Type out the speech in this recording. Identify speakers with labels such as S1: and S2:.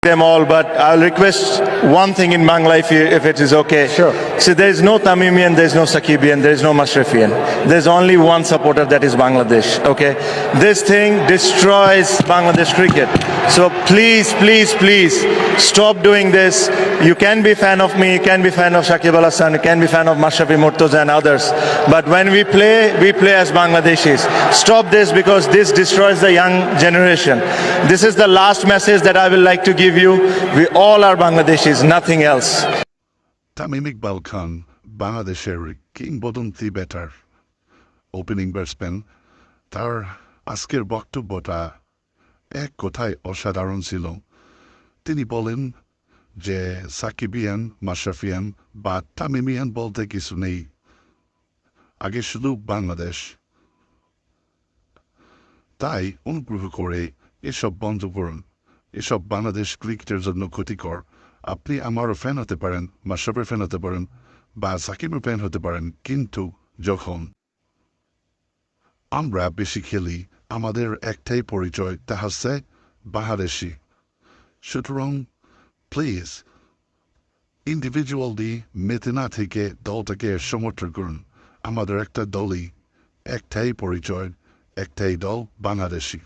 S1: them all, but I'll request one thing in Bangla if it is okay.
S2: Sure.
S1: See, there is no Tamimian, there is no Sakibian, there is no Mashrafian. There's only one supporter, that is Bangladesh. Okay, this thing destroys Bangladesh cricket. So please, please, please stop doing this. You can be fan of me, you can be fan of Shakib Al Hasan, you can be fan of Mashrafi Murtaza and others. But when we play as Bangladeshis. Stop this because this destroys the young generation. This is the last message that I will like to give you. We all are Bangladeshis, nothing else.
S3: Tamim Iqbal খান বাংলাদেশের কিংবদন্তি batter, opening batsman. তার আজকের বক্তব্যটা এক কথায় অসাধারণ ছিল। তিনি বলেন যে সাকিবিয়ান, মাশরাফিয়ান বা তামিমিয়ান বলতে কিছু নেই, আগে শুধু বাংলাদেশ। তাই অনুগ্রহ করে এসব বন্ধ করুন, এসব বাংলাদেশ ক্রিকেটের জন্য ক্ষতিকর। আপনি আমারও ফ্যান হতে পারেন, মাশরাফির ফ্যান হতে পারেন বা সাকিবের ফ্যান হতে পারেন, কিন্তু যখন আমরা বেশি খেলি আমাদের একটাই পরিচয়, তা হচ্ছে বাংলাদেশি। সুতরাং প্লিজ ইন্ডিভিজুয়ালি মেতে না থেকে দলটাকে সমর্থন করুন। আমাদের একটা দলই, একটাই পরিচয়, একটাই দল, বাংলাদেশি।